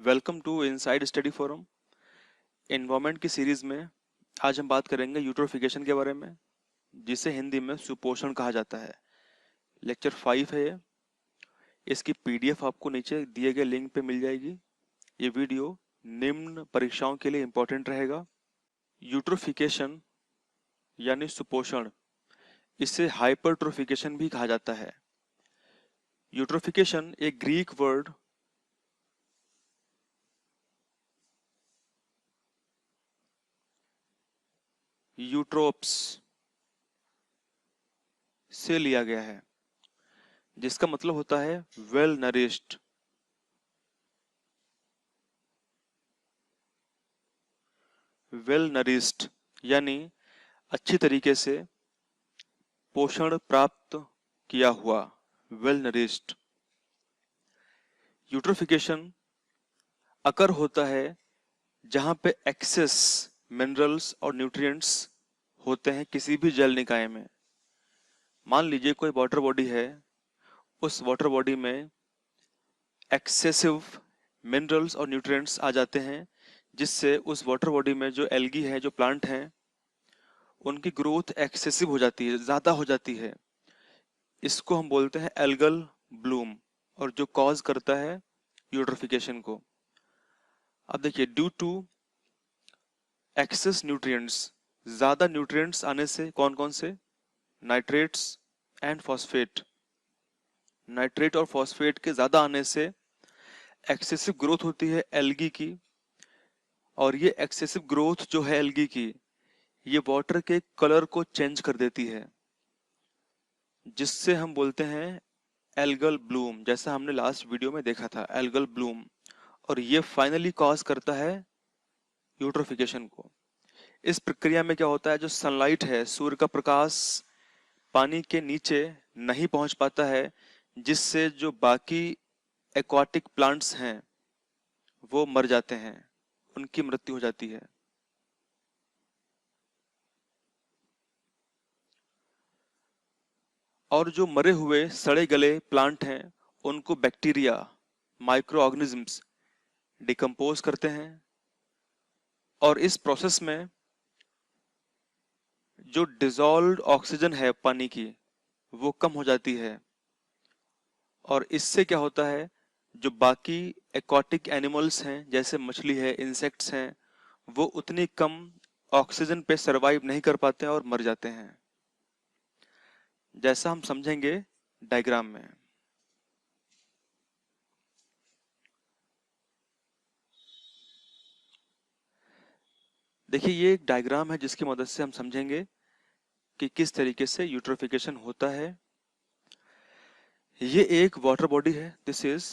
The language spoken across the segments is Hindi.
Welcome to inside study forum. Environment की सीरीज में आज हम बात करेंगे यूट्रोफिकेशन के बारे में, जिसे हिंदी में सुपोषण कहा जाता है। लेक्चर 5 है ये। इसकी पीडीएफ आपको नीचे दिए गए लिंक पे मिल जाएगी। ये वीडियो निम्न परीक्षाओं के लिए इम्पोर्टेंट रहेगा। यूट्रोफिकेशन यानी सुपोषण, इसे हाइपरट्रोफिकेशन भी कहा जाता है। यूट्रोफिकेशन एक ग्रीक वर्ड यूट्रोप्स से लिया गया है, जिसका मतलब होता है वेल नरिश्ड। वेल नरिश्ड यानी अच्छी तरीके से पोषण प्राप्त किया हुआ, वेल नरिश्ड। यूट्रोफिकेशन अकर होता है जहां पे एक्सेस मिनरल्स और न्यूट्रिएंट्स होते हैं किसी भी जल निकाय में। मान लीजिए कोई वाटर बॉडी है, उस वाटर बॉडी में एक्सेसिव मिनरल्स और न्यूट्रिएंट्स आ जाते हैं, जिससे उस वाटर बॉडी में जो एल्गी है, जो प्लांट हैं, उनकी ग्रोथ एक्सेसिव हो जाती है, ज़्यादा हो जाती है। इसको हम बोलते हैं एल्गल ब्लूम, और जो कॉज करता है यूट्रोफिकेशन को। अब देखिए, ड्यू टू एक्सेस न्यूट्रिएंट्स, ज़्यादा न्यूट्रिएंट्स आने से कौन कौन से? Nitrates and phosphate. नाइट्रेट और फॉस्फेट के ज़्यादा आने से एक्सेसिव ग्रोथ होती है एल्गी की, और ये एक्सेसिव ग्रोथ जो है एल्गी की, ये वाटर के कलर को चेंज कर देती है, जिससे हम बोलते हैं एल्गल ब्लूम, जैसा हमने लास्ट वीडियो में देखा था, एल्गल ब्लूम। और ये फाइनली कॉज करता है यूट्रोफिकेशन को। इस प्रक्रिया में क्या होता है, जो सनलाइट है, सूर्य का प्रकाश पानी के नीचे नहीं पहुंच पाता है, जिससे जो बाकी एक्वाटिक प्लांट्स हैं वो मर जाते हैं, उनकी मृत्यु हो जाती है। और जो मरे हुए सड़े गले प्लांट हैं, उनको बैक्टीरिया, माइक्रो ऑर्गेनिजम्स डिकम्पोज करते हैं, और इस प्रोसेस में जो डिजॉल्व्ड ऑक्सीजन है पानी की, वो कम हो जाती है। और इससे क्या होता है, जो बाकी एक्वाटिक एनिमल्स हैं, जैसे मछली है, इंसेक्ट्स हैं, वो उतनी कम ऑक्सीजन पे सरवाइव नहीं कर पाते हैं और मर जाते हैं, जैसा हम समझेंगे डायग्राम में। देखिए, ये एक डायग्राम है जिसकी मदद से हम समझेंगे कि किस तरीके से यूट्रोफिकेशन होता है। ये एक वाटर बॉडी है, दिस इज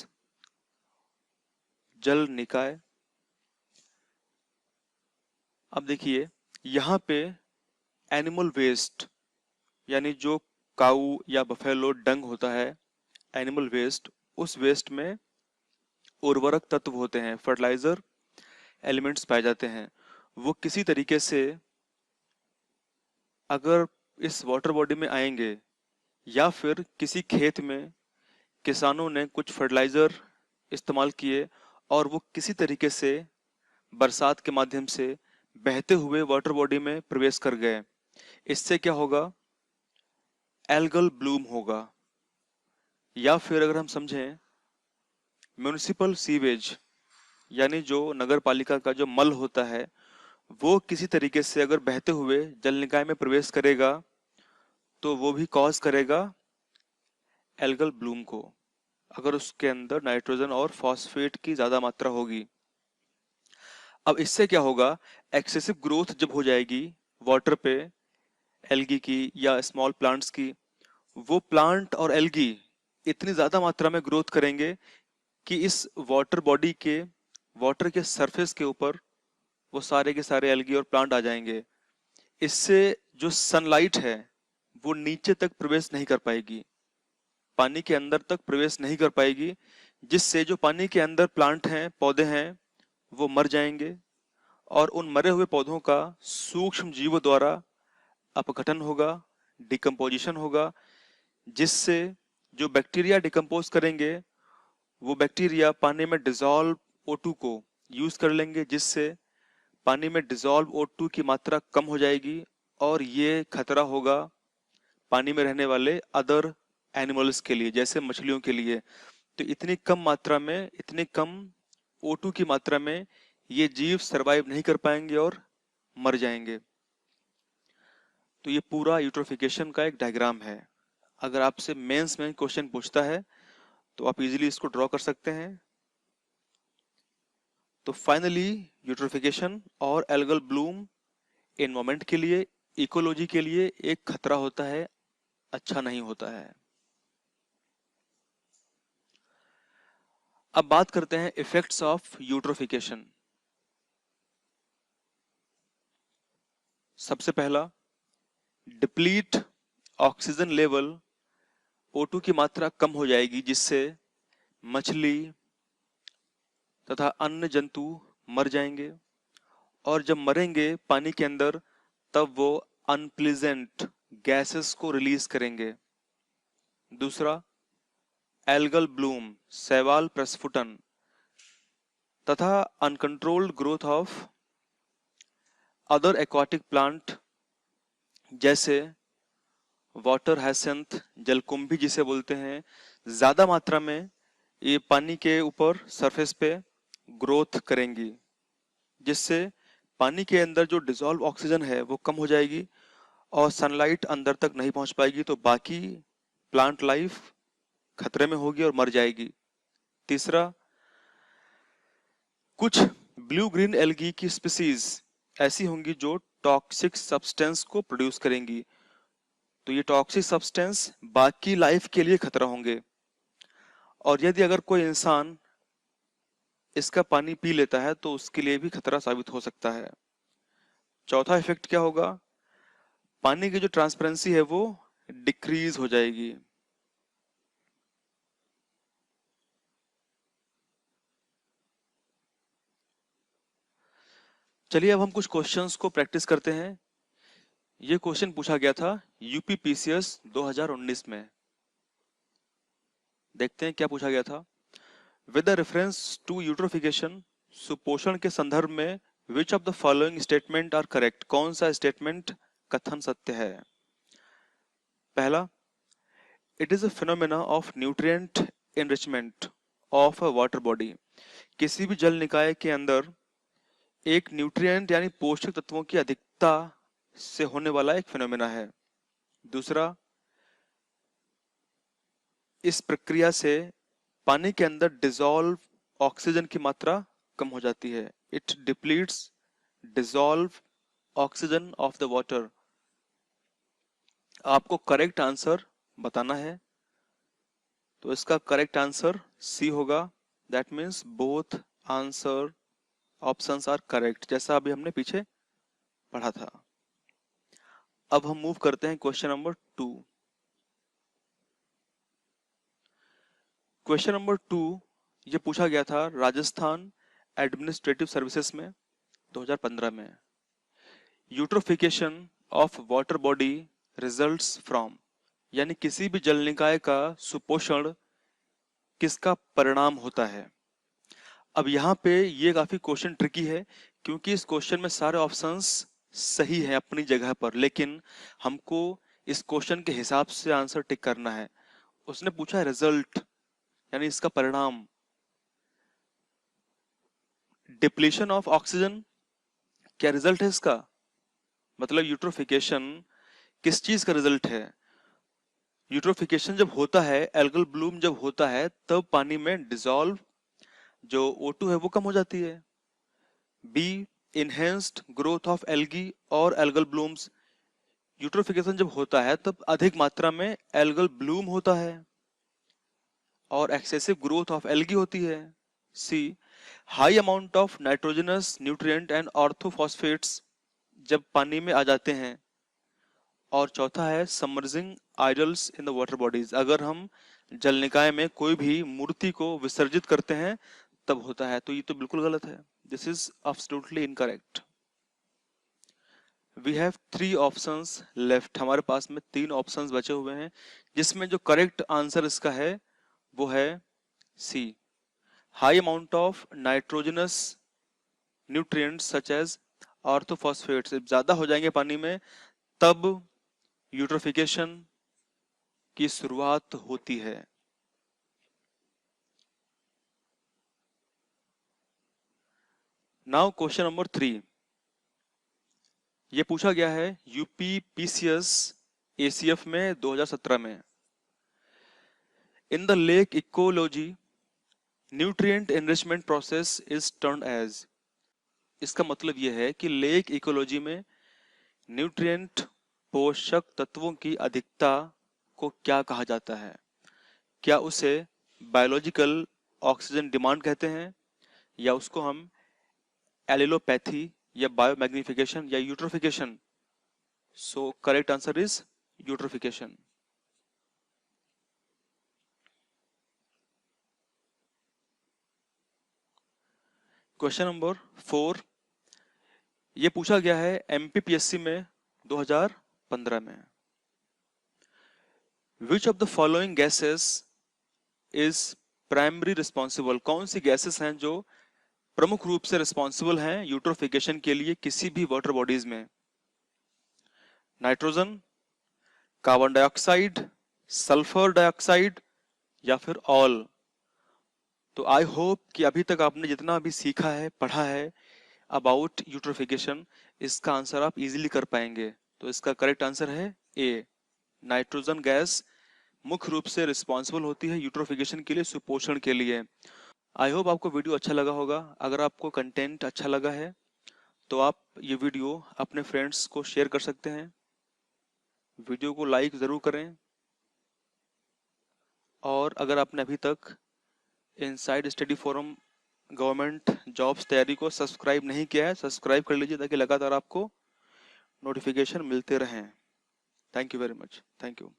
जल निकाय। अब देखिए, यहाँ पे एनिमल वेस्ट, यानी जो काऊ या बफेलो डंग होता है, एनिमल वेस्ट, उस वेस्ट में उर्वरक तत्व होते हैं, फर्टिलाइजर एलिमेंट्स पाए जाते हैं। वो किसी तरीके से अगर इस वाटर बॉडी में आएंगे, या फिर किसी खेत में किसानों ने कुछ फर्टिलाइजर इस्तेमाल किए और वो किसी तरीके से बरसात के माध्यम से बहते हुए वाटर बॉडी में प्रवेश कर गए, इससे क्या होगा, एल्गल ब्लूम होगा। या फिर अगर हम समझें, म्युनिसिपल सीवेज, यानी जो नगर पालिका का जो मल होता है, वो किसी तरीके से अगर बहते हुए जल निकाय में प्रवेश करेगा, तो वो भी कॉज करेगा एल्गल ब्लूम को, अगर उसके अंदर नाइट्रोजन और फॉस्फेट की ज्यादा मात्रा होगी। अब इससे क्या होगा, एक्सेसिव ग्रोथ जब हो जाएगी वाटर पे एल्गी की या स्मॉल प्लांट्स की, वो प्लांट और एल्गी इतनी ज्यादा मात्रा में ग्रोथ करेंगे कि इस वाटर बॉडी के, वाटर के सरफेस के ऊपर वो सारे के सारे एल्गी और प्लांट आ जाएंगे। इससे जो सनलाइट है वो नीचे तक प्रवेश नहीं कर पाएगी, पानी के अंदर तक प्रवेश नहीं कर पाएगी, जिससे जो पानी के अंदर प्लांट हैं, पौधे हैं, वो मर जाएंगे, और उन मरे हुए पौधों का सूक्ष्म जीवों द्वारा अपघटन होगा, डिकम्पोजिशन होगा, जिससे जो बैक्टीरिया डिकम्पोज करेंगे, वो बैक्टीरिया पानी में डिजॉल्व O2 को यूज कर लेंगे, जिससे पानी में डिजॉल्व O2 की मात्रा कम हो जाएगी और ये खतरा होगा पानी में रहने वाले अदर एनिमल्स के लिए, जैसे मछलियों के लिए। तो इतनी कम मात्रा में, इतनी कम O2 की मात्रा में ये जीव सरवाइव नहीं कर पाएंगे और मर जाएंगे। तो ये पूरा यूट्रोफिकेशन का एक डायग्राम है। अगर आपसे मेंस में क्वेश्चन पूछता है तो आप इजीली इसको ड्रॉ कर सकते हैं। तो फाइनली यूट्रोफिकेशन और एल्गल ब्लूम एनवायरमेंट के लिए, इकोलॉजी के लिए एक खतरा होता है, अच्छा नहीं होता है। अब बात करते हैं इफेक्ट्स ऑफ यूट्रोफिकेशन। सबसे पहला, डिप्लीट ऑक्सीजन लेवल, O2 की मात्रा कम हो जाएगी, जिससे मछली तथा अन्य जंतु मर जाएंगे, और जब मरेंगे पानी के अंदर तब वो अनप्लीजेंट गैसेस को रिलीज करेंगे। दूसरा, एल्गल ब्लूम, शैवाल प्रस्फुटन तथा uncontrolled growth of other aquatic plant, जैसे वाटर हायसिंथ, जलकुंभी जिसे बोलते हैं, ज्यादा मात्रा में ये पानी के ऊपर सरफेस पे ग्रोथ करेंगी, जिससे पानी के अंदर जो डिसॉल्व ऑक्सीजन है वो कम हो जाएगी और सनलाइट अंदर तक नहीं पहुंच पाएगी, तो बाकी प्लांट लाइफ खतरे में होगी और मर जाएगी। तीसरा, कुछ ब्लू ग्रीन एल्गी की स्पीसीज ऐसी होंगी जो टॉक्सिक सब्सटेंस को प्रोड्यूस करेंगी, तो ये टॉक्सिक सब्सटेंस बाकी लाइफ के लिए खतरा होंगे, और यदि अगर कोई इंसान इसका पानी पी लेता है तो उसके लिए भी खतरा साबित हो सकता है। चौथा इफेक्ट क्या होगा, पानी की जो ट्रांसपेरेंसी है वो डिक्रीज हो जाएगी। चलिए अब हम कुछ क्वेश्चंस को प्रैक्टिस करते हैं। ये क्वेश्चन पूछा गया था यूपीपीसीएस 2019 में। देखते हैं क्या पूछा गया था। विद रेफरेंस टू यूट्रोफिकेशन, सुपोषण के संदर्भ में which of the following statement are correct, कौन सा स्टेटमेंट कथन सत्य है। पहला, it is a phenomena of nutrient enrichment of a water body, किसी भी जल निकाय के अंदर एक न्यूट्रिएंट यानी पोषक तत्वों की अधिकता से होने वाला एक फिनोमेना है। दूसरा, इस प्रक्रिया से पानी के अंदर डिसॉल्व ऑक्सीजन की मात्रा कम हो जाती है। It depletes dissolve oxygen of the water. आपको करेक्ट आंसर बताना है, तो इसका करेक्ट आंसर सी होगा। That means both answer options are correct, जैसा अभी हमने पीछे पढ़ा था। अब हम मूव करते हैं क्वेश्चन नंबर 2। क्वेश्चन नंबर 2 ये पूछा गया था राजस्थान एडमिनिस्ट्रेटिव सर्विसेज में 2015 में। Eutrophication of water body results from, यानी किसी भी जल निकाय का सुपोषण किसका परिणाम होता है। अब यहाँ पे ये काफी क्वेश्चन ट्रिकी है, क्योंकि इस क्वेश्चन में सारे ऑप्शंस सही है अपनी जगह पर, लेकिन हमको इस क्वेश्चन के हिसाब से आंसर टिक करना है। उसने पूछा है रिजल्ट, यानी इसका परिणाम। डिप्लीशन ऑफ ऑक्सीजन क्या रिजल्ट है इसका, मतलब यूट्रोफिकेशन किस चीज का रिजल्ट है। यूट्रोफिकेशन जब होता है, एल्गल ब्लूम जब होता है, तब पानी में डिसॉल्व जो O2 है वो कम हो जाती है। B, enhanced growth of algae और एल्गल ब्लूम्स, यूट्रोफिकेशन जब होता है तब अधिक मात्रा में एल्गल ब्लूम होता है और एक्सेसिव ग्रोथ ऑफ एल्गी होती है। C, high amount of nitrogenous nutrient and orthophosphates जब पानी में आ जाते हैं। और चौथा है submerging idols in the water bodies, अगर हम जल निकाय में कोई भी मूर्ति को विसर्जित करते हैं तब होता है। तो ये तो बिल्कुल गलत है, this is absolutely incorrect. We have 3 options left, हमारे पास में 3 ऑप्शंस बचे हुए हैं, जिसमें जो करेक्ट आंसर इसका है वो है C, high amount of nitrogenous nutrients such as orthophosphates ज्यादा हो जाएंगे पानी में, तब यूट्रोफिकेशन की शुरुआत होती है। नाउ क्वेश्चन नंबर 3, ये पूछा गया है यूपी पीसीएस एसीएफ में 2017 में। In the lake ecology nutrient enrichment process is turned as. इसका मतलब यह है कि लेक इकोलॉजी में न्यूट्रिएंट पोषक तत्वों की अधिकता को क्या कहा जाता है? क्या उसे बायोलॉजिकल ऑक्सीजन डिमांड कहते हैं, या उसको हम एलिलोपैथी या बायोमैग्निफिकेशन या eutrophication? So correct answer is eutrophication. Question number 4, ये पूछा गया है एमपीपीएससी में 2015 में। Which of the following gases is primary responsible? कौन सी गैसेस हैं जो प्रमुख रूप से रिस्पॉन्सिबल हैं यूट्रोफिकेशन के लिए किसी भी वाटर बॉडीज में? Nitrogen, carbon dioxide, sulphur dioxide, या फिर ऑल? तो आई होप कि अभी तक आपने जितना भी सीखा है, पढ़ा है अबाउट यूट्रोफिकेशन, इसका आंसर आप इजीली कर पाएंगे। तो इसका करेक्ट आंसर है ए, नाइट्रोजन गैस मुख्य रूप से रिस्पॉन्सिबल होती है यूट्रोफिकेशन के लिए, सुपोषण के लिए। आई होप आपको वीडियो अच्छा लगा होगा। अगर आपको कंटेंट अच्छा लगा है तो आप ये वीडियो अपने फ्रेंड्स को शेयर कर सकते हैं, वीडियो को लाइक ज़रूर करें, और अगर आपने अभी तक inside study forum government jobs तैयारी को सब्सक्राइब नहीं किया है, सब्सक्राइब कर लीजिए ताकि लगातार आपको नोटिफिकेशन मिलते रहें। Thank you very much. Thank you.